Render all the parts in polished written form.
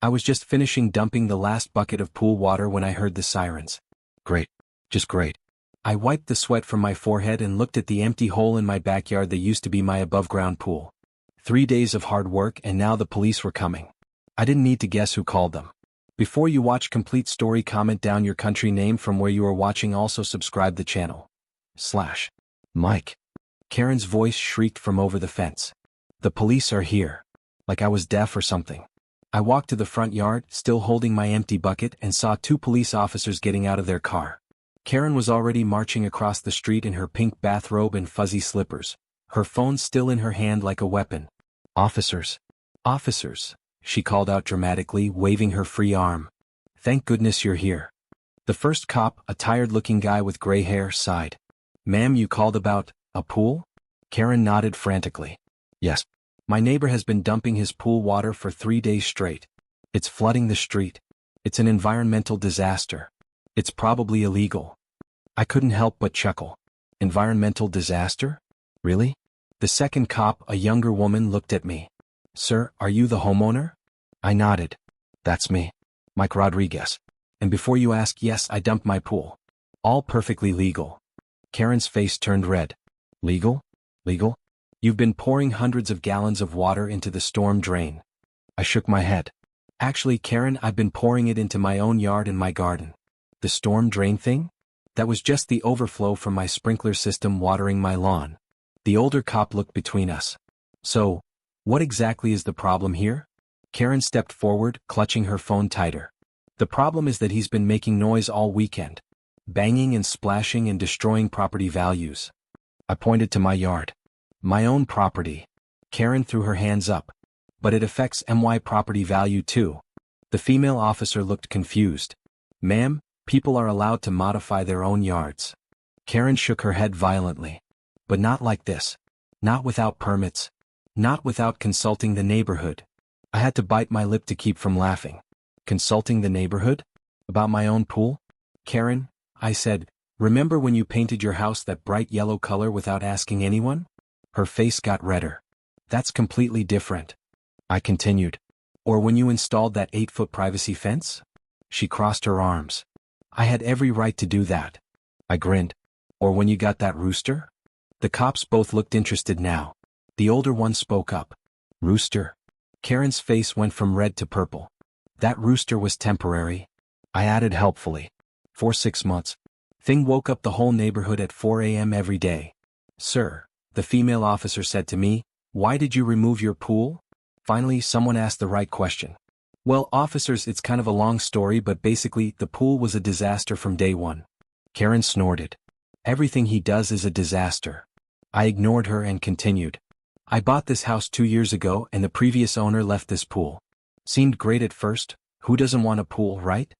I was just finishing dumping the last bucket of pool water when I heard the sirens. Great. Just great. I wiped the sweat from my forehead and looked at the empty hole in my backyard that used to be my above-ground pool. 3 days of hard work and now the police were coming. I didn't need to guess who called them. Before you watch complete story, comment down your country name from where you are watching. Also subscribe the channel. Mike. Karen's voice shrieked from over the fence. The police are here. Like I was deaf or something. I walked to the front yard, still holding my empty bucket, and saw 2 police officers getting out of their car. Karen was already marching across the street in her pink bathrobe and fuzzy slippers, her phone still in her hand like a weapon. Officers. Officers, she called out dramatically, waving her free arm. Thank goodness you're here. The first cop, a tired-looking guy with gray hair, sighed. Ma'am, you called about a pool? Karen nodded frantically. Yes. My neighbor has been dumping his pool water for 3 days straight. It's flooding the street. It's an environmental disaster. It's probably illegal. I couldn't help but chuckle. Environmental disaster? Really? The second cop, a younger woman, looked at me. Sir, are you the homeowner? I nodded. That's me. Mike Rodriguez. And before you ask, yes, I dumped my pool. All perfectly legal. Karen's face turned red. Legal? Legal? You've been pouring hundreds of gallons of water into the storm drain. I shook my head. Actually, Karen, I've been pouring it into my own yard and my garden. The storm drain thing? That was just the overflow from my sprinkler system watering my lawn. The older cop looked between us. So, what exactly is the problem here? Karen stepped forward, clutching her phone tighter. The problem is that he's been making noise all weekend. Banging and splashing and destroying property values. I pointed to my yard. My own property. Karen threw her hands up. But it affects my property value too. The female officer looked confused. Ma'am, people are allowed to modify their own yards. Karen shook her head violently. But not like this. Not without permits. Not without consulting the neighborhood. I had to bite my lip to keep from laughing. Consulting the neighborhood? About my own pool? Karen, I said, remember when you painted your house that bright yellow color without asking anyone? Her face got redder. That's completely different. I continued. Or when you installed that 8-foot privacy fence? She crossed her arms. I had every right to do that. I grinned. Or when you got that rooster? The cops both looked interested now. The older one spoke up. Rooster? Karen's face went from red to purple. That rooster was temporary. I added helpfully. For 6 months. Thing woke up the whole neighborhood at 4 a.m. every day. Sir, the female officer said to me, why did you remove your pool? Finally, someone asked the right question. Well, officers, it's kind of a long story, but basically, the pool was a disaster from day one. Karen snorted. Everything he does is a disaster. I ignored her and continued. I bought this house 2 years ago and the previous owner left this pool. Seemed great at first, who doesn't want a pool, right?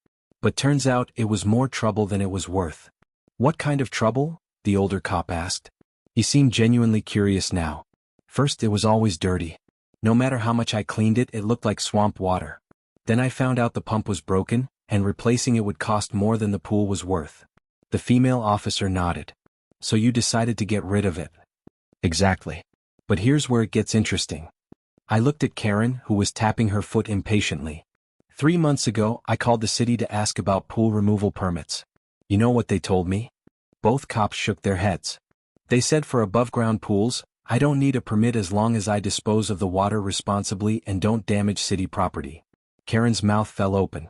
But turns out it was more trouble than it was worth. What kind of trouble? The older cop asked. He seemed genuinely curious now. First, it was always dirty. No matter how much I cleaned it, it looked like swamp water. Then I found out the pump was broken, and replacing it would cost more than the pool was worth. The female officer nodded. So you decided to get rid of it. Exactly. But here's where it gets interesting. I looked at Karen, who was tapping her foot impatiently. 3 months ago, I called the city to ask about pool removal permits. You know what they told me? Both cops shook their heads. They said for above-ground pools, I don't need a permit as long as I dispose of the water responsibly and don't damage city property. Karen's mouth fell open.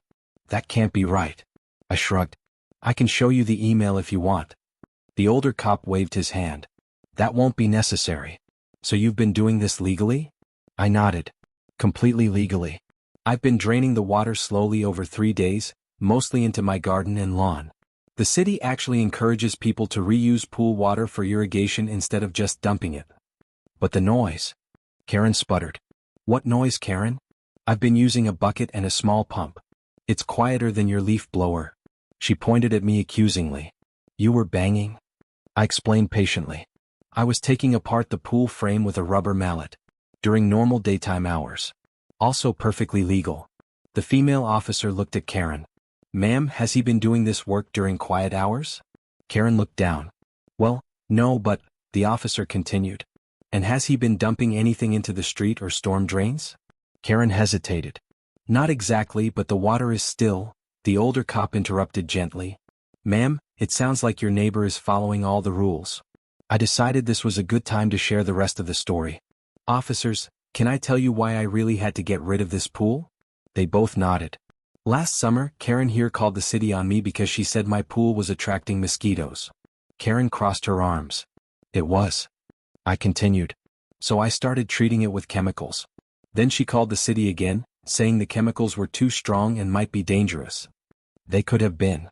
That can't be right. I shrugged. I can show you the email if you want. The older cop waved his hand. That won't be necessary. So you've been doing this legally? I nodded. Completely legally. I've been draining the water slowly over 3 days, mostly into my garden and lawn. The city actually encourages people to reuse pool water for irrigation instead of just dumping it. But the noise. Karen sputtered. What noise, Karen? I've been using a bucket and a small pump. It's quieter than your leaf blower. She pointed at me accusingly. You were banging? I explained patiently. I was taking apart the pool frame with a rubber mallet. During normal daytime hours. Also perfectly legal. The female officer looked at Karen. Ma'am, has he been doing this work during quiet hours? Karen looked down. Well, no, but, the officer continued. And has he been dumping anything into the street or storm drains? Karen hesitated. Not exactly, but the water is still, the older cop interrupted gently. Ma'am, it sounds like your neighbor is following all the rules. I decided this was a good time to share the rest of the story. Officers, can I tell you why I really had to get rid of this pool? They both nodded. Last summer, Karen here called the city on me because she said my pool was attracting mosquitoes. Karen crossed her arms. It was. I continued. So I started treating it with chemicals. Then she called the city again, saying the chemicals were too strong and might be dangerous. They could have been.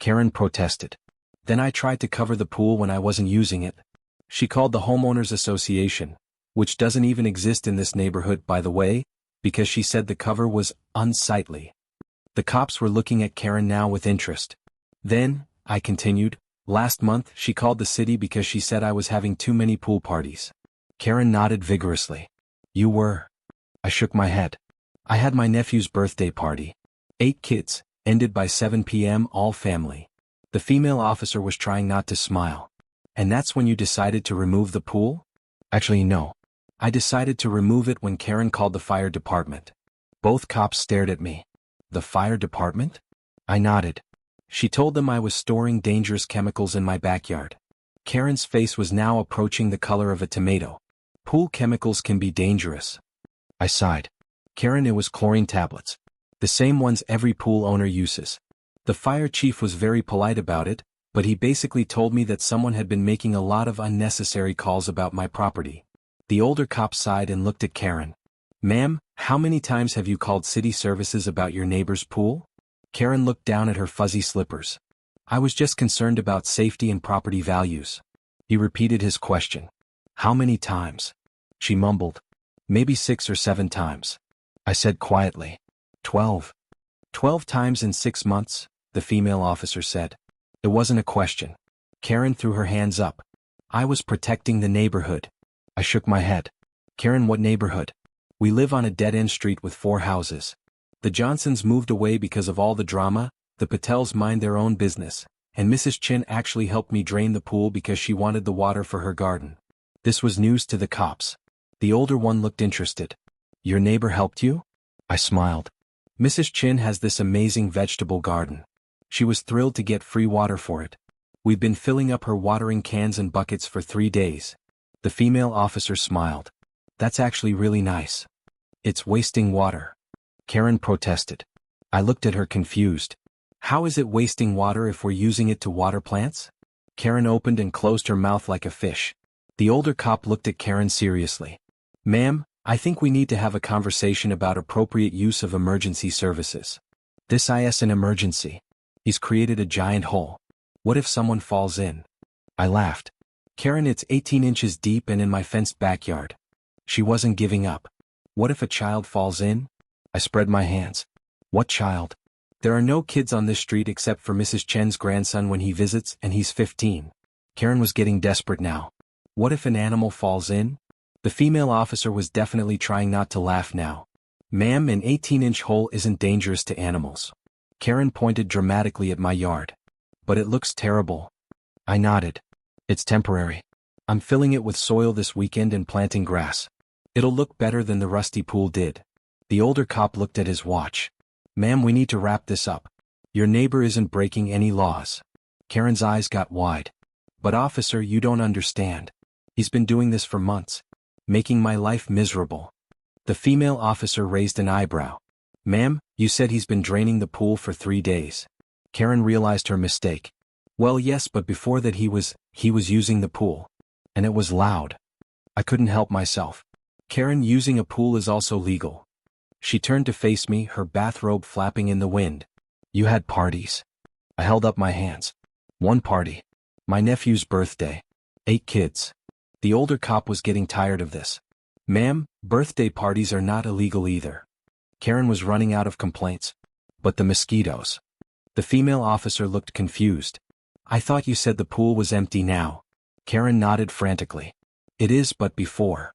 Karen protested. Then I tried to cover the pool when I wasn't using it. She called the homeowners association, which doesn't even exist in this neighborhood by the way, because she said the cover was unsightly. The cops were looking at Karen now with interest. Then, I continued, last month she called the city because she said I was having too many pool parties. Karen nodded vigorously. You were? I shook my head. I had my nephew's birthday party. 8 kids, ended by 7 p.m. all family. The female officer was trying not to smile. And that's when you decided to remove the pool? Actually no. I decided to remove it when Karen called the fire department. Both cops stared at me. The fire department? I nodded. She told them I was storing dangerous chemicals in my backyard. Karen's face was now approaching the color of a tomato. Pool chemicals can be dangerous. I sighed. Karen, it was chlorine tablets. The same ones every pool owner uses. The fire chief was very polite about it, but he basically told me that someone had been making a lot of unnecessary calls about my property. The older cop sighed and looked at Karen. Ma'am, how many times have you called city services about your neighbor's pool? Karen looked down at her fuzzy slippers. I was just concerned about safety and property values. He repeated his question. How many times? She mumbled. Maybe 6 or 7 times. I said quietly. 12. 12 times in 6 months, the female officer said. It wasn't a question. Karen threw her hands up. I was protecting the neighborhood. I shook my head. Karen, what neighborhood? We live on a dead-end street with 4 houses. The Johnsons moved away because of all the drama, the Patels mind their own business, and Mrs. Chin actually helped me drain the pool because she wanted the water for her garden. This was news to the cops. The older one looked interested. Your neighbor helped you? I smiled. Mrs. Chin has this amazing vegetable garden. She was thrilled to get free water for it. We've been filling up her watering cans and buckets for 3 days. The female officer smiled. That's actually really nice. It's wasting water. Karen protested. I looked at her confused. How is it wasting water if we're using it to water plants? Karen opened and closed her mouth like a fish. The older cop looked at Karen seriously. Ma'am, I think we need to have a conversation about appropriate use of emergency services. This is an emergency. He's created a giant hole. What if someone falls in? I laughed. Karen, it's 18 inches deep and in my fenced backyard. She wasn't giving up. What if a child falls in? I spread my hands. What child? There are no kids on this street except for Mrs. Chen's grandson when he visits and he's 15. Karen was getting desperate now. What if an animal falls in? The female officer was definitely trying not to laugh now. Ma'am, an 18-inch hole isn't dangerous to animals. Karen pointed dramatically at my yard. But it looks terrible. I nodded. It's temporary. I'm filling it with soil this weekend and planting grass. It'll look better than the rusty pool did. The older cop looked at his watch. Ma'am, we need to wrap this up. Your neighbor isn't breaking any laws. Karen's eyes got wide. But officer, you don't understand. He's been doing this for months. Making my life miserable. The female officer raised an eyebrow. Ma'am, you said he's been draining the pool for 3 days. Karen realized her mistake. Well, yes, but before that he was using the pool. And it was loud. I couldn't help myself. Karen, using a pool is also legal. She turned to face me, her bathrobe flapping in the wind. You had parties. I held up my hands. 1 party. My nephew's birthday. 8 kids. The older cop was getting tired of this. Ma'am, birthday parties are not illegal either. Karen was running out of complaints. But the mosquitoes. The female officer looked confused. I thought you said the pool was empty now. Karen nodded frantically. It is, but before.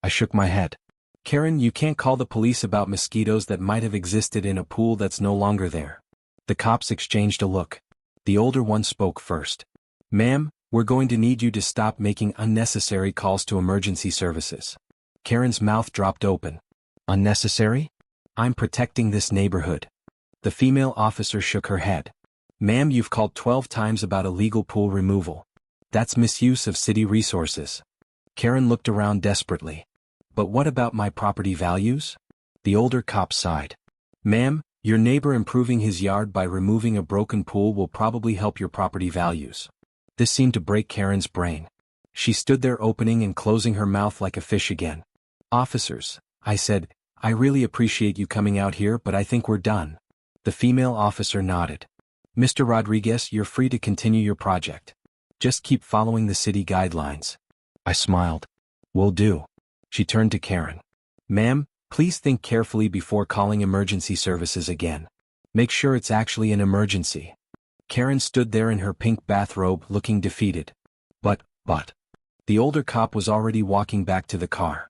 I shook my head. Karen, you can't call the police about mosquitoes that might have existed in a pool that's no longer there. The cops exchanged a look. The older one spoke first. Ma'am, we're going to need you to stop making unnecessary calls to emergency services. Karen's mouth dropped open. Unnecessary? I'm protecting this neighborhood. The female officer shook her head. Ma'am, you've called 12 times about illegal pool removal. That's misuse of city resources. Karen looked around desperately. But what about my property values? The older cop sighed. Ma'am, your neighbor improving his yard by removing a broken pool will probably help your property values. This seemed to break Karen's brain. She stood there opening and closing her mouth like a fish again. Officers, I said, I really appreciate you coming out here, but I think we're done. The female officer nodded. Mr. Rodriguez, you're free to continue your project. Just keep following the city guidelines. I smiled. Will do. She turned to Karen. Ma'am, please think carefully before calling emergency services again. Make sure it's actually an emergency. Karen stood there in her pink bathrobe looking defeated. But. The older cop was already walking back to the car.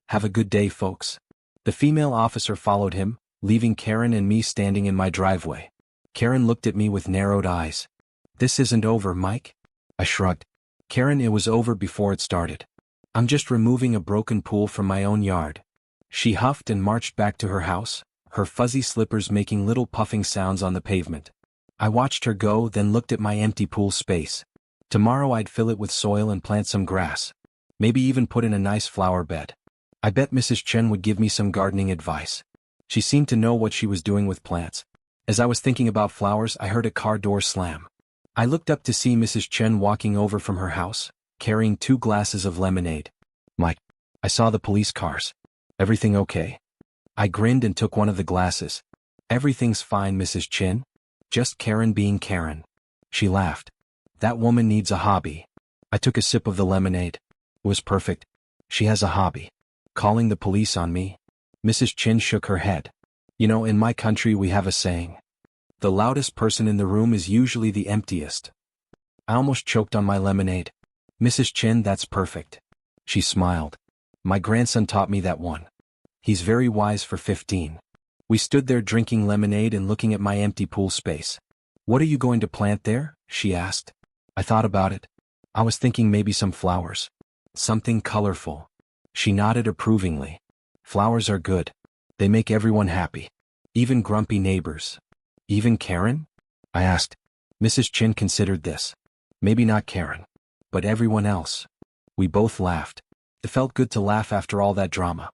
Have a good day, folks. The female officer followed him, leaving Karen and me standing in my driveway. Karen looked at me with narrowed eyes. This isn't over, Mike? I shrugged. Karen, it was over before it started. I'm just removing a broken pool from my own yard. She huffed and marched back to her house, her fuzzy slippers making little puffing sounds on the pavement. I watched her go, then looked at my empty pool space. Tomorrow I'd fill it with soil and plant some grass. Maybe even put in a nice flower bed. I bet Mrs. Chen would give me some gardening advice. She seemed to know what she was doing with plants. As I was thinking about flowers, I heard a car door slam. I looked up to see Mrs. Chen walking over from her house, carrying 2 glasses of lemonade. Mike, I saw the police cars. Everything okay? I grinned and took one of the glasses. Everything's fine, Mrs. Chen. Just Karen being Karen. She laughed. That woman needs a hobby. I took a sip of the lemonade. It was perfect. She has a hobby. Calling the police on me? Mrs. Chen shook her head. You know, in my country we have a saying. The loudest person in the room is usually the emptiest. I almost choked on my lemonade. Mrs. Chen, that's perfect. She smiled. My grandson taught me that one. He's very wise for 15. We stood there drinking lemonade and looking at my empty pool space. What are you going to plant there? She asked. I thought about it. I was thinking maybe some flowers. Something colorful. She nodded approvingly. Flowers are good. They make everyone happy. Even grumpy neighbors. Even Karen? I asked. Mrs. Chen considered this. Maybe not Karen. But everyone else. We both laughed. It felt good to laugh after all that drama.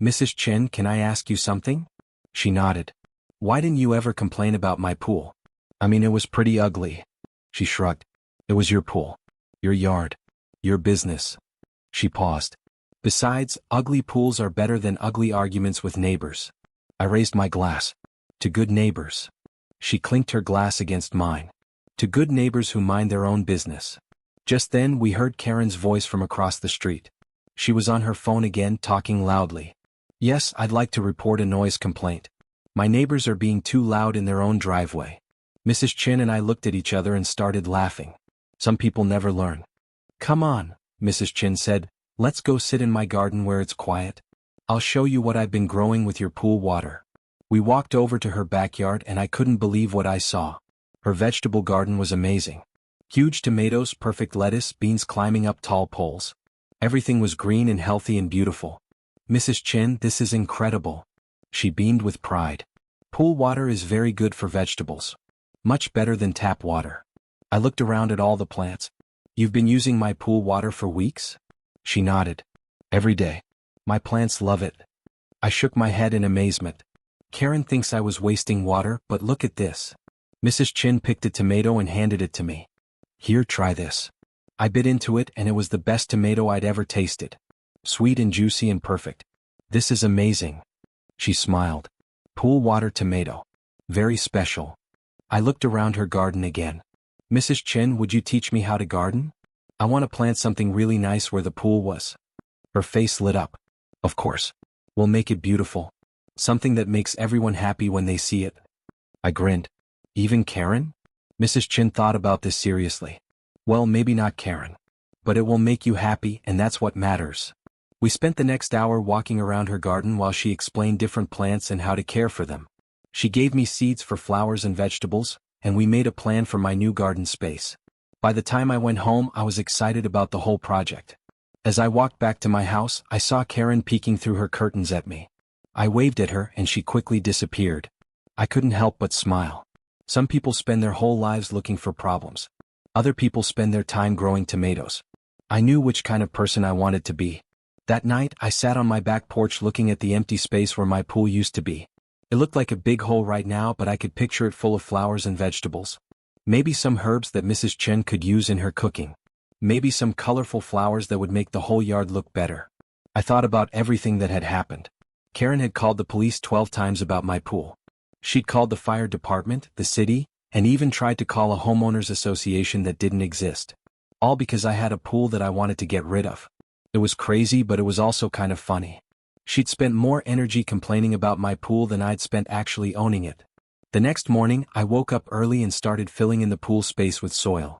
Mrs. Chen, can I ask you something? She nodded. Why didn't you ever complain about my pool? I mean, it was pretty ugly. She shrugged. It was your pool. Your yard. Your business. She paused. Besides, ugly pools are better than ugly arguments with neighbors. I raised my glass. To good neighbors. She clinked her glass against mine. To good neighbors who mind their own business. Just then we heard Karen's voice from across the street. She was on her phone again, talking loudly. Yes, I'd like to report a noise complaint. My neighbors are being too loud in their own driveway. Mrs. Chen and I looked at each other and started laughing. Some people never learn. Come on, Mrs. Chen said. Let's go sit in my garden where it's quiet. I'll show you what I've been growing with your pool water. We walked over to her backyard and I couldn't believe what I saw. Her vegetable garden was amazing. Huge tomatoes, perfect lettuce, beans climbing up tall poles. Everything was green and healthy and beautiful. Mrs. Chen, this is incredible. She beamed with pride. Pool water is very good for vegetables. Much better than tap water. I looked around at all the plants. You've been using my pool water for weeks? She nodded. Every day. My plants love it. I shook my head in amazement. Karen thinks I was wasting water, but look at this. Mrs. Chen picked a tomato and handed it to me. Here, try this. I bit into it and it was the best tomato I'd ever tasted. Sweet and juicy and perfect. This is amazing. She smiled. Pool water tomato. Very special. I looked around her garden again. Mrs. Chen, would you teach me how to garden? I want to plant something really nice where the pool was. Her face lit up. Of course. We'll make it beautiful. Something that makes everyone happy when they see it. I grinned. Even Karen? Mrs. Chen thought about this seriously. Well, maybe not Karen. But it will make you happy, and that's what matters. We spent the next hour walking around her garden while she explained different plants and how to care for them. She gave me seeds for flowers and vegetables, and we made a plan for my new garden space. By the time I went home, I was excited about the whole project. As I walked back to my house, I saw Karen peeking through her curtains at me. I waved at her and she quickly disappeared. I couldn't help but smile. Some people spend their whole lives looking for problems. Other people spend their time growing tomatoes. I knew which kind of person I wanted to be. That night, I sat on my back porch looking at the empty space where my pool used to be. It looked like a big hole right now, but I could picture it full of flowers and vegetables. Maybe some herbs that Mrs. Chen could use in her cooking. Maybe some colorful flowers that would make the whole yard look better. I thought about everything that had happened. Karen had called the police 12 times about my pool. She'd called the fire department, the city, and even tried to call a homeowners association that didn't exist. All because I had a pool that I wanted to get rid of. It was crazy, but it was also kind of funny. She'd spent more energy complaining about my pool than I'd spent actually owning it. The next morning, I woke up early and started filling in the pool space with soil.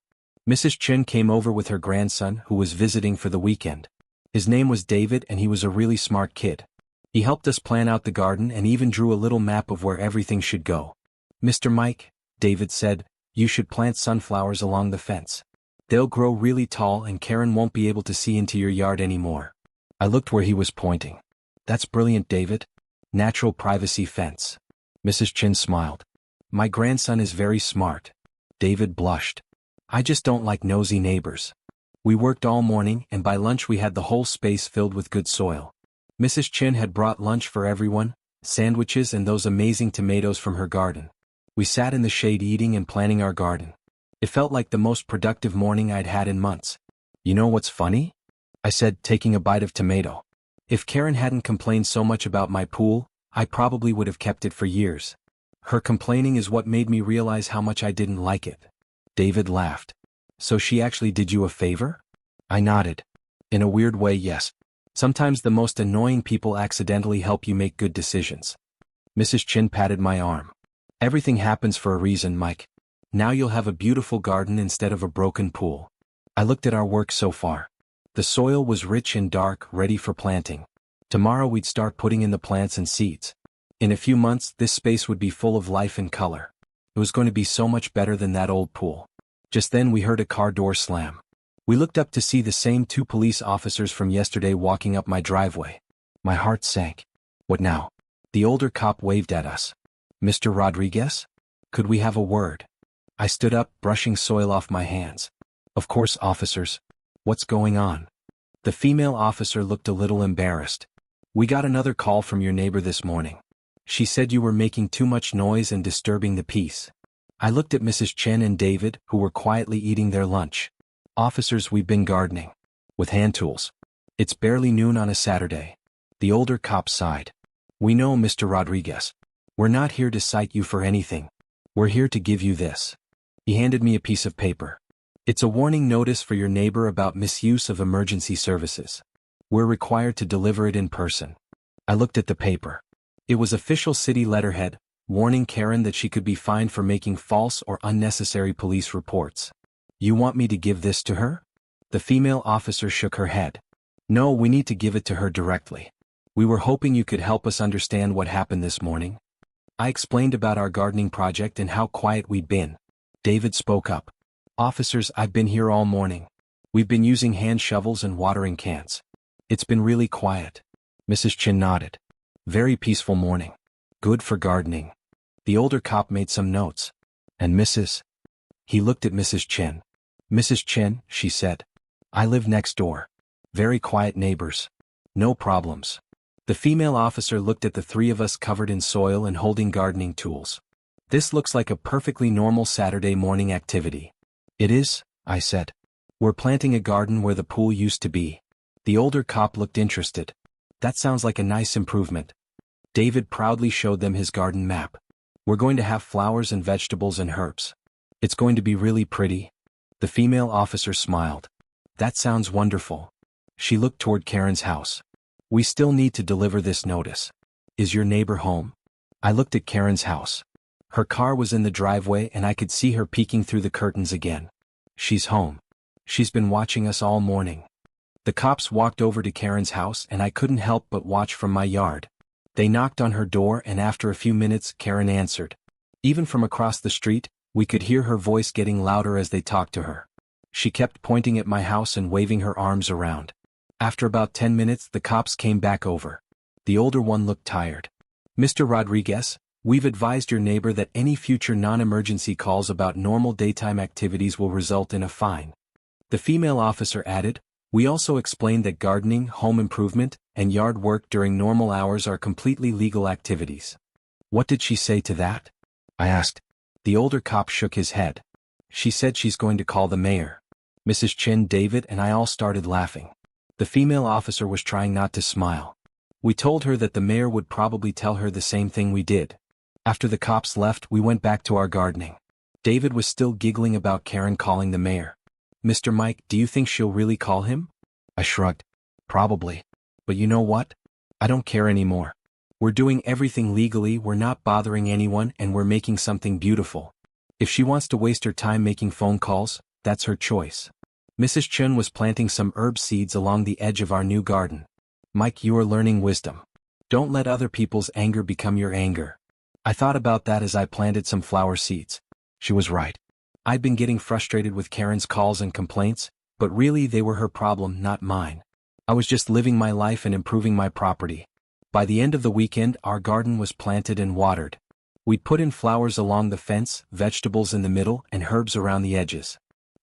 Mrs. Chen came over with her grandson, who was visiting for the weekend. His name was David and he was a really smart kid. He helped us plan out the garden and even drew a little map of where everything should go. "Mr. Mike," David said, "you should plant sunflowers along the fence. They'll grow really tall and Karen won't be able to see into your yard anymore." I looked where he was pointing. "That's brilliant, David. Natural privacy fence." Mrs. Chen smiled. "My grandson is very smart." David blushed. "I just don't like nosy neighbors." We worked all morning and by lunch we had the whole space filled with good soil. Mrs. Chen had brought lunch for everyone, sandwiches and those amazing tomatoes from her garden. We sat in the shade eating and planning our garden. It felt like the most productive morning I'd had in months. "You know what's funny?" I said, taking a bite of tomato. "If Karen hadn't complained so much about my pool, I probably would have kept it for years. Her complaining is what made me realize how much I didn't like it." David laughed. "So she actually did you a favor?" I nodded. "In a weird way, yes. Sometimes the most annoying people accidentally help you make good decisions." Mrs. Chin patted my arm. "Everything happens for a reason, Mike. Now you'll have a beautiful garden instead of a broken pool." I looked at our work so far. The soil was rich and dark, ready for planting. Tomorrow we'd start putting in the plants and seeds. In a few months, this space would be full of life and color. It was going to be so much better than that old pool. Just then we heard a car door slam. We looked up to see the same 2 police officers from yesterday walking up my driveway. My heart sank. "What now?" The older cop waved at us. "Mr. Rodriguez? Could we have a word?" I stood up, brushing soil off my hands. "Of course, officers. What's going on?" The female officer looked a little embarrassed. "We got another call from your neighbor this morning. She said you were making too much noise and disturbing the peace." I looked at Mrs. Chen and David, who were quietly eating their lunch. "Officers, we've been gardening. With hand tools. It's barely noon on a Saturday." The older cop sighed. "We know, Mr. Rodriguez. We're not here to cite you for anything. We're here to give you this." He handed me a piece of paper. "It's a warning notice for your neighbor about misuse of emergency services. We're required to deliver it in person." I looked at the paper. It was official city letterhead, warning Karen that she could be fined for making false or unnecessary police reports. "You want me to give this to her?" The female officer shook her head. "No, we need to give it to her directly. We were hoping you could help us understand what happened this morning." I explained about our gardening project and how quiet we'd been. David spoke up. "Officers, I've been here all morning. We've been using hand shovels and watering cans. It's been really quiet." Mrs. Chin nodded. "Very peaceful morning. Good for gardening." The older cop made some notes. "And Mrs.?" He looked at Mrs. Chen. "Mrs. Chen," she said. "I live next door. Very quiet neighbors. No problems." The female officer looked at the 3 of us covered in soil and holding gardening tools. "This looks like a perfectly normal Saturday morning activity." "It is," I said. "We're planting a garden where the pool used to be." The older cop looked interested. "That sounds like a nice improvement." David proudly showed them his garden map. "We're going to have flowers and vegetables and herbs. It's going to be really pretty." The female officer smiled. "That sounds wonderful." She looked toward Karen's house. "We still need to deliver this notice. Is your neighbor home?" I looked at Karen's house. Her car was in the driveway and I could see her peeking through the curtains again. "She's home. She's been watching us all morning." The cops walked over to Karen's house and I couldn't help but watch from my yard. They knocked on her door and after a few minutes Karen answered. Even from across the street, we could hear her voice getting louder as they talked to her. She kept pointing at my house and waving her arms around. After about 10 minutes the cops came back over. The older one looked tired. Mr. Rodriguez, we've advised your neighbor that any future non-emergency calls about normal daytime activities will result in a fine. The female officer added, we also explained that gardening, home improvement, and yard work during normal hours are completely legal activities. What did she say to that? I asked. The older cop shook his head. She said she's going to call the mayor. Mrs. Chin, David, and I all started laughing. The female officer was trying not to smile. We told her that the mayor would probably tell her the same thing we did. After the cops left, we went back to our gardening. David was still giggling about Karen calling the mayor. Mr. Mike, do you think she'll really call him? I shrugged. Probably. But you know what? I don't care anymore. We're doing everything legally, we're not bothering anyone, and we're making something beautiful. If she wants to waste her time making phone calls, that's her choice. Mrs. Chun was planting some herb seeds along the edge of our new garden. Mike, you are learning wisdom. Don't let other people's anger become your anger. I thought about that as I planted some flower seeds. She was right. I'd been getting frustrated with Karen's calls and complaints, but really they were her problem, not mine. I was just living my life and improving my property. By the end of the weekend, our garden was planted and watered. We'd put in flowers along the fence, vegetables in the middle, and herbs around the edges.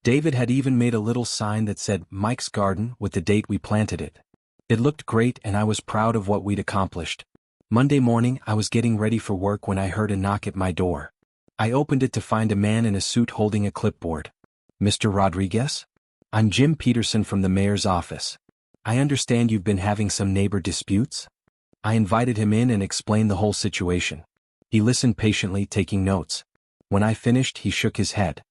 David had even made a little sign that said, Mike's Garden, with the date we planted it. It looked great and I was proud of what we'd accomplished. Monday morning, I was getting ready for work when I heard a knock at my door. I opened it to find a man in a suit holding a clipboard. Mr. Rodriguez? I'm Jim Peterson from the mayor's office. I understand you've been having some neighbor disputes? I invited him in and explained the whole situation. He listened patiently, taking notes. When I finished, he shook his head.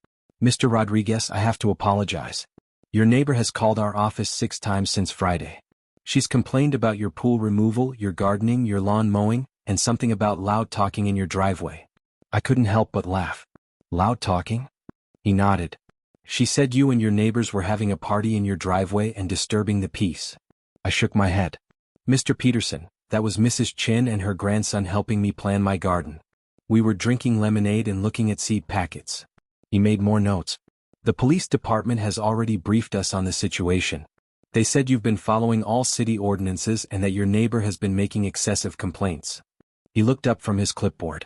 Mr. Rodriguez, I have to apologize. Your neighbor has called our office 6 times since Friday. She's complained about your pool removal, your gardening, your lawn mowing, and something about loud talking in your driveway. I couldn't help but laugh. Loud talking? He nodded. She said you and your neighbors were having a party in your driveway and disturbing the peace. I shook my head. Mr. Peterson, that was Mrs. Chin and her grandson helping me plan my garden. We were drinking lemonade and looking at seed packets. He made more notes. The police department has already briefed us on the situation. They said you've been following all city ordinances and that your neighbor has been making excessive complaints. He looked up from his clipboard.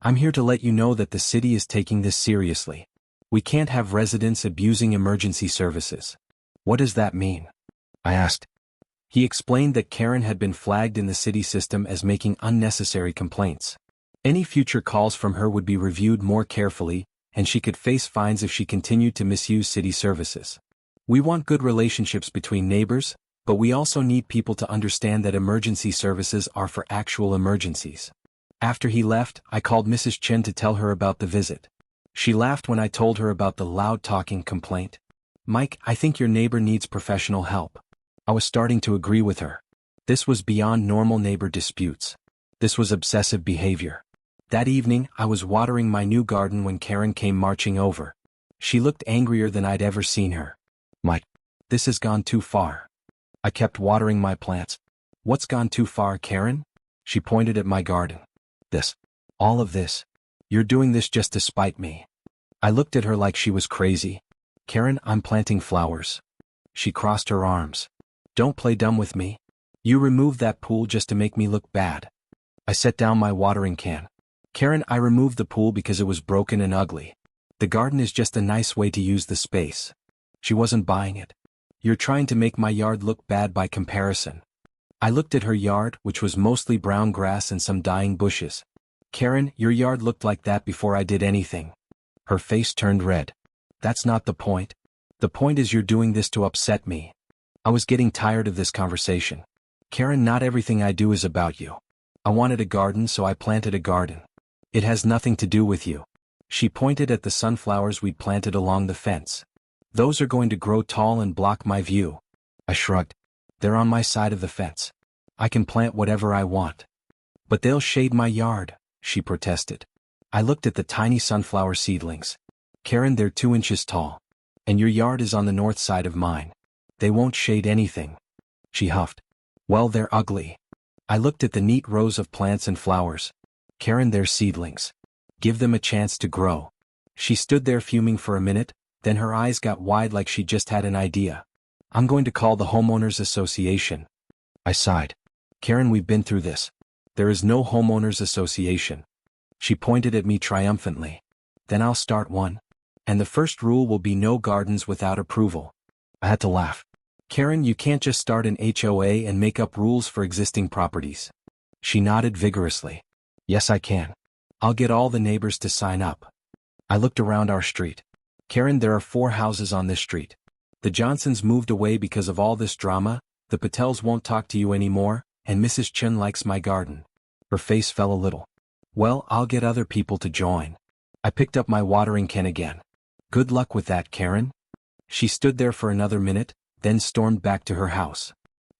I'm here to let you know that the city is taking this seriously. We can't have residents abusing emergency services. What does that mean? I asked. He explained that Karen had been flagged in the city system as making unnecessary complaints. Any future calls from her would be reviewed more carefully, and she could face fines if she continued to misuse city services. We want good relationships between neighbors, but we also need people to understand that emergency services are for actual emergencies. After he left, I called Mrs. Chen to tell her about the visit. She laughed when I told her about the loud talking complaint. Mike, I think your neighbor needs professional help. I was starting to agree with her. This was beyond normal neighbor disputes. This was obsessive behavior. That evening, I was watering my new garden when Karen came marching over. She looked angrier than I'd ever seen her. Mike, this has gone too far. I kept watering my plants. What's gone too far, Karen? She pointed at my garden. This. All of this. You're doing this just to spite me. I looked at her like she was crazy. Karen, I'm planting flowers. She crossed her arms. Don't play dumb with me. You removed that pool just to make me look bad. I set down my watering can. Karen, I removed the pool because it was broken and ugly. The garden is just a nice way to use the space. She wasn't buying it. You're trying to make my yard look bad by comparison. I looked at her yard, which was mostly brown grass and some dying bushes. Karen, your yard looked like that before I did anything. Her face turned red. That's not the point. The point is you're doing this to upset me. I was getting tired of this conversation. Karen, not everything I do is about you. I wanted a garden, so I planted a garden. It has nothing to do with you. She pointed at the sunflowers we'd planted along the fence. Those are going to grow tall and block my view. I shrugged. They're on my side of the fence. I can plant whatever I want. But they'll shade my yard, she protested. I looked at the tiny sunflower seedlings. Karen, they're 2 inches tall. And your yard is on the north side of mine. They won't shade anything. She huffed. Well, they're ugly. I looked at the neat rows of plants and flowers. Karen, they're seedlings. Give them a chance to grow. She stood there fuming for a minute, then her eyes got wide like she just had an idea. I'm going to call the homeowners association. I sighed. Karen, we've been through this. There is no homeowners association. She pointed at me triumphantly. Then I'll start one. And the first rule will be no gardens without approval. I had to laugh. Karen, you can't just start an HOA and make up rules for existing properties. She nodded vigorously. Yes, I can. I'll get all the neighbors to sign up. I looked around our street. Karen, there are 4 houses on this street. The Johnsons moved away because of all this drama, the Patels won't talk to you anymore, and Mrs. Chen likes my garden. Her face fell a little. Well, I'll get other people to join. I picked up my watering can again. Good luck with that, Karen. She stood there for another minute, then stormed back to her house.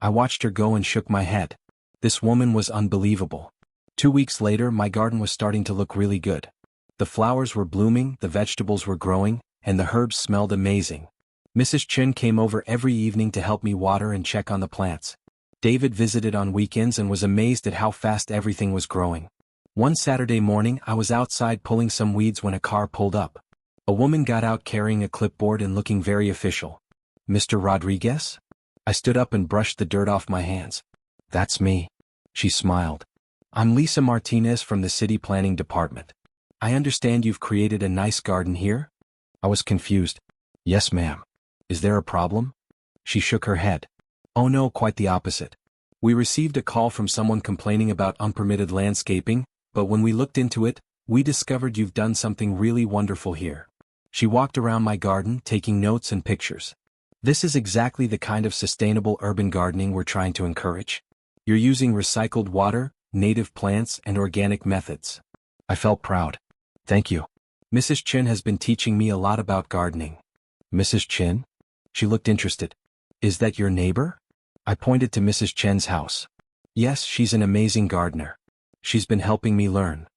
I watched her go and shook my head. This woman was unbelievable. 2 weeks later, my garden was starting to look really good. The flowers were blooming, the vegetables were growing, and the herbs smelled amazing. Mrs. Chen came over every evening to help me water and check on the plants. David visited on weekends and was amazed at how fast everything was growing. One Saturday morning, I was outside pulling some weeds when a car pulled up. A woman got out carrying a clipboard and looking very official. Mr. Rodriguez? I stood up and brushed the dirt off my hands. That's me. She smiled. I'm Lisa Martinez from the City Planning Department. I understand you've created a nice garden here? I was confused. Yes, ma'am. Is there a problem? She shook her head. Oh no, quite the opposite. We received a call from someone complaining about unpermitted landscaping, but when we looked into it, we discovered you've done something really wonderful here. She walked around my garden, taking notes and pictures. This is exactly the kind of sustainable urban gardening we're trying to encourage. You're using recycled water, native plants, and organic methods. I felt proud. Thank you. Mrs. Chen has been teaching me a lot about gardening. Mrs. Chen? She looked interested. Is that your neighbor? I pointed to Mrs. Chen's house. Yes, she's an amazing gardener. She's been helping me learn.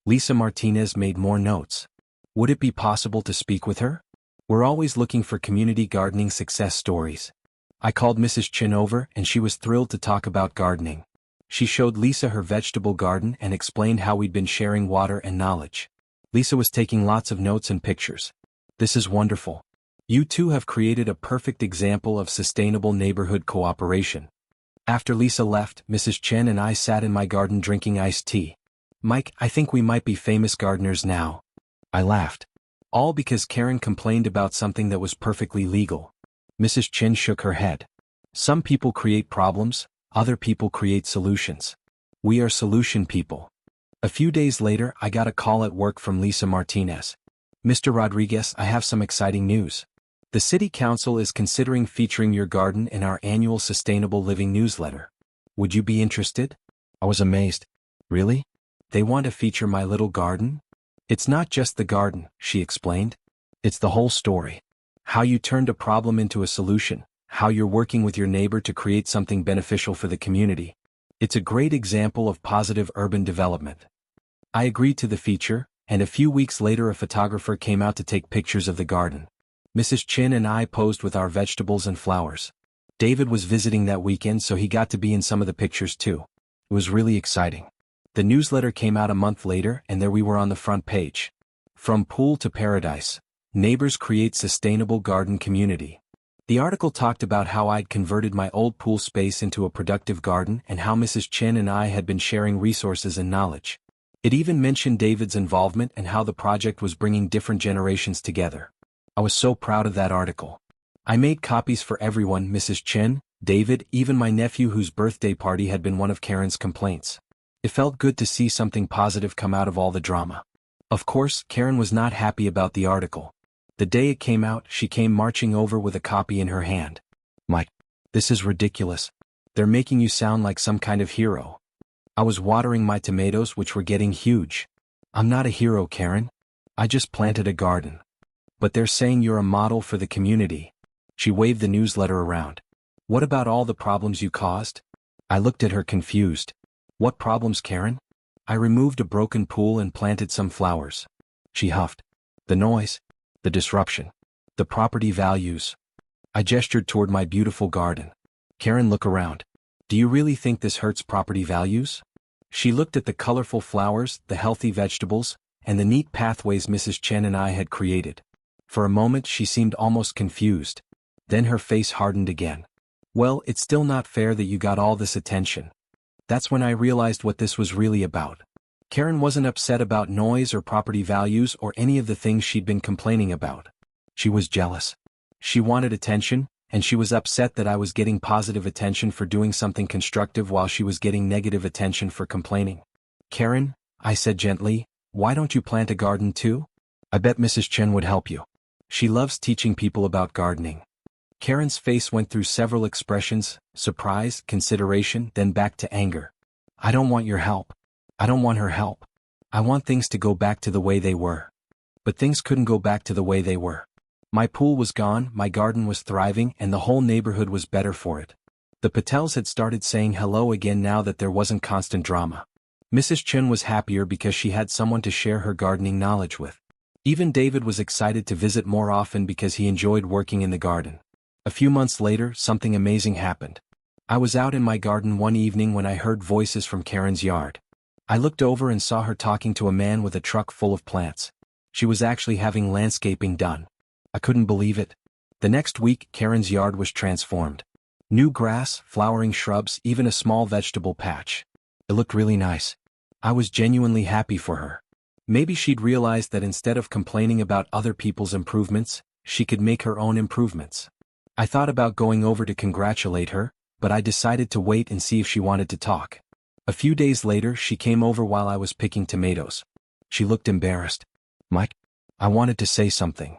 Lisa Martinez made more notes. Would it be possible to speak with her? We're always looking for community gardening success stories. I called Mrs. Chen over and she was thrilled to talk about gardening. She showed Lisa her vegetable garden and explained how we'd been sharing water and knowledge. Lisa was taking lots of notes and pictures. This is wonderful. You two have created a perfect example of sustainable neighborhood cooperation. After Lisa left, Mrs. Chen and I sat in my garden drinking iced tea. Mike, I think we might be famous gardeners now. I laughed. All because Karen complained about something that was perfectly legal. Mrs. Chen shook her head. Some people create problems, other people create solutions. We are solution people. A few days later, I got a call at work from Lisa Martinez. Mr. Rodriguez, I have some exciting news. The City Council is considering featuring your garden in our annual Sustainable Living newsletter. Would you be interested? I was amazed. Really? They want to feature my little garden? It's not just the garden, she explained. It's the whole story. How you turned a problem into a solution, how you're working with your neighbor to create something beneficial for the community. It's a great example of positive urban development. I agreed to the feature, and a few weeks later a photographer came out to take pictures of the garden. Mrs. Chen and I posed with our vegetables and flowers. David was visiting that weekend, so he got to be in some of the pictures too. It was really exciting. The newsletter came out a month later and there we were on the front page. From pool to paradise, neighbors create sustainable garden community. The article talked about how I'd converted my old pool space into a productive garden and how Mrs. Chen and I had been sharing resources and knowledge. It even mentioned David's involvement and how the project was bringing different generations together. I was so proud of that article. I made copies for everyone, Mrs. Chen, David, even my nephew whose birthday party had been one of Karen's complaints. It felt good to see something positive come out of all the drama. Of course, Karen was not happy about the article. The day it came out, she came marching over with a copy in her hand. Mike, this is ridiculous. They're making you sound like some kind of hero. I was watering my tomatoes, which were getting huge. I'm not a hero, Karen. I just planted a garden. But they're saying you're a model for the community. She waved the newsletter around. What about all the problems you caused? I looked at her confused. What problems, Karen? I removed a broken pool and planted some flowers. She huffed. The noise. The disruption. The property values. I gestured toward my beautiful garden. Karen, look around. Do you really think this hurts property values? She looked at the colorful flowers, the healthy vegetables, and the neat pathways Mrs. Chen and I had created. For a moment she seemed almost confused. Then her face hardened again. Well, it's still not fair that you got all this attention. That's when I realized what this was really about. Karen wasn't upset about noise or property values or any of the things she'd been complaining about. She was jealous. She wanted attention, and she was upset that I was getting positive attention for doing something constructive while she was getting negative attention for complaining. "Karen," I said gently, "why don't you plant a garden too? I bet Mrs. Chen would help you. She loves teaching people about gardening." Karen's face went through several expressions: surprise, consideration, then back to anger. "I don't want your help. I don't want her help. I want things to go back to the way they were." But things couldn't go back to the way they were. My pool was gone, my garden was thriving, and the whole neighborhood was better for it. The Patels had started saying hello again now that there wasn't constant drama. Mrs. Chen was happier because she had someone to share her gardening knowledge with. Even David was excited to visit more often because he enjoyed working in the garden. A few months later, something amazing happened. I was out in my garden one evening when I heard voices from Karen's yard. I looked over and saw her talking to a man with a truck full of plants. She was actually having landscaping done. I couldn't believe it. The next week, Karen's yard was transformed. New grass, flowering shrubs, even a small vegetable patch. It looked really nice. I was genuinely happy for her. Maybe she'd realized that instead of complaining about other people's improvements, she could make her own improvements. I thought about going over to congratulate her, but I decided to wait and see if she wanted to talk. A few days later, she came over while I was picking tomatoes. She looked embarrassed. "Mike, I wanted to say something."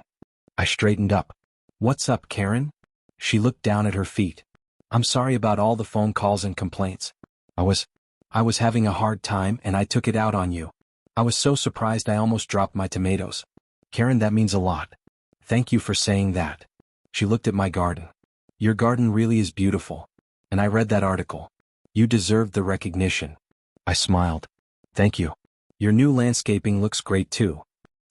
I straightened up. "What's up, Karen?" She looked down at her feet. "I'm sorry about all the phone calls and complaints. I was having a hard time and I took it out on you. I was so surprised I almost dropped my tomatoes." "Karen, that means a lot. Thank you for saying that." She looked at my garden. "Your garden really is beautiful. And I read that article. You deserved the recognition." I smiled. "Thank you. Your new landscaping looks great too."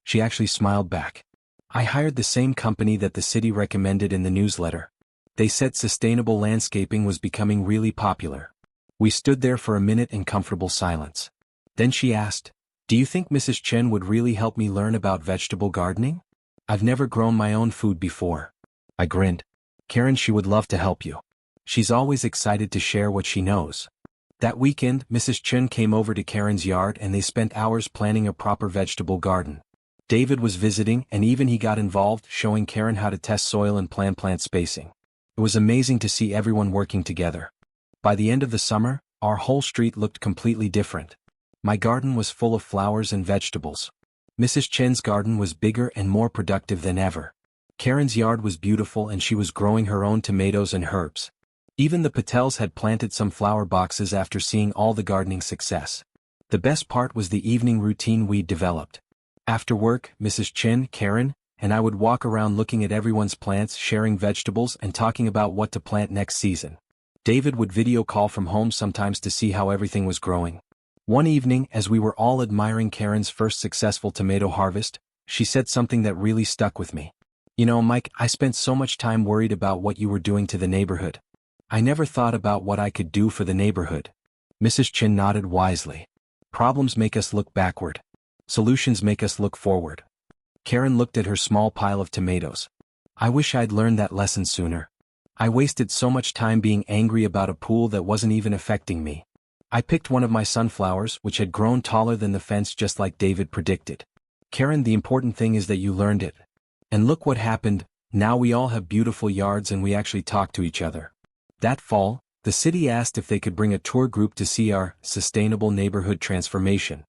She actually smiled back. "I hired the same company that the city recommended in the newsletter. They said sustainable landscaping was becoming really popular." We stood there for a minute in comfortable silence. Then she asked, "Do you think Mrs. Chen would really help me learn about vegetable gardening? I've never grown my own food before." I grinned. "Karen, she would love to help you. She's always excited to share what she knows." That weekend, Mrs. Chen came over to Karen's yard and they spent hours planning a proper vegetable garden. David was visiting and even he got involved, showing Karen how to test soil and plan plant spacing. It was amazing to see everyone working together. By the end of the summer, our whole street looked completely different. My garden was full of flowers and vegetables. Mrs. Chen's garden was bigger and more productive than ever. Karen's yard was beautiful and she was growing her own tomatoes and herbs. Even the Patels had planted some flower boxes after seeing all the gardening success. The best part was the evening routine we'd developed. After work, Mrs. Chen, Karen, and I would walk around looking at everyone's plants, sharing vegetables and talking about what to plant next season. David would video call from home sometimes to see how everything was growing. One evening, as we were all admiring Karen's first successful tomato harvest, she said something that really stuck with me. "You know, Mike, I spent so much time worried about what you were doing to the neighborhood. I never thought about what I could do for the neighborhood." Mrs. Chen nodded wisely. "Problems make us look backward. Solutions make us look forward." Karen looked at her small pile of tomatoes. "I wish I'd learned that lesson sooner. I wasted so much time being angry about a pool that wasn't even affecting me. I picked one of my sunflowers, which had grown taller than the fence just like David predicted." "Karen, the important thing is that you learned it. And look what happened, now we all have beautiful yards and we actually talk to each other." That fall, the city asked if they could bring a tour group to see our sustainable neighborhood transformation.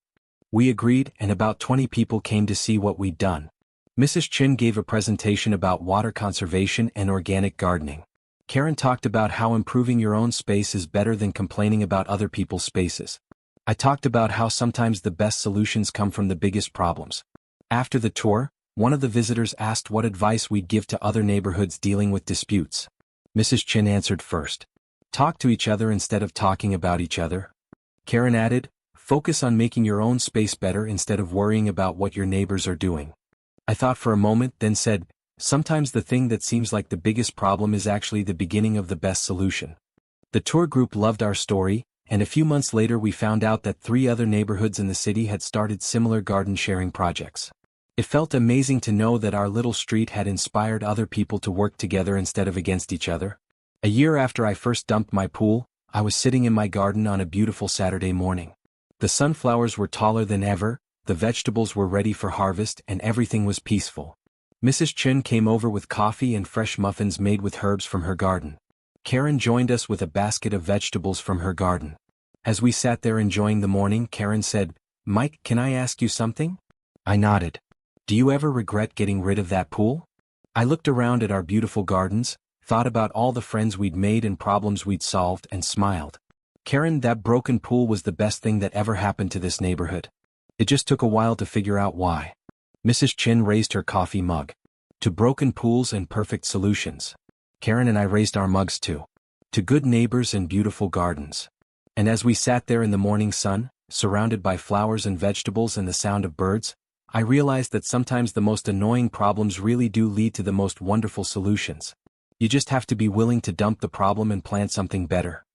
We agreed and about 20 people came to see what we'd done. Mrs. Chen gave a presentation about water conservation and organic gardening. Karen talked about how improving your own space is better than complaining about other people's spaces. I talked about how sometimes the best solutions come from the biggest problems. After the tour, one of the visitors asked what advice we'd give to other neighborhoods dealing with disputes. Mrs. Chen answered first. "Talk to each other instead of talking about each other." Karen added, "Focus on making your own space better instead of worrying about what your neighbors are doing." I thought for a moment, then said, "Sometimes the thing that seems like the biggest problem is actually the beginning of the best solution." The tour group loved our story, and a few months later we found out that 3 other neighborhoods in the city had started similar garden sharing projects. It felt amazing to know that our little street had inspired other people to work together instead of against each other. A year after I first dumped my pool, I was sitting in my garden on a beautiful Saturday morning. The sunflowers were taller than ever, the vegetables were ready for harvest, and everything was peaceful. Mrs. Chen came over with coffee and fresh muffins made with herbs from her garden. Karen joined us with a basket of vegetables from her garden. As we sat there enjoying the morning, Karen said, "Mike, can I ask you something?" I nodded. "Do you ever regret getting rid of that pool?" I looked around at our beautiful gardens, thought about all the friends we'd made and problems we'd solved, and smiled. "Karen, that broken pool was the best thing that ever happened to this neighborhood. It just took a while to figure out why." Mrs. Chin raised her coffee mug. "To broken pools and perfect solutions." Karen and I raised our mugs too. "To good neighbors and beautiful gardens." And as we sat there in the morning sun, surrounded by flowers and vegetables and the sound of birds, I realized that sometimes the most annoying problems really do lead to the most wonderful solutions. You just have to be willing to dump the problem and plant something better.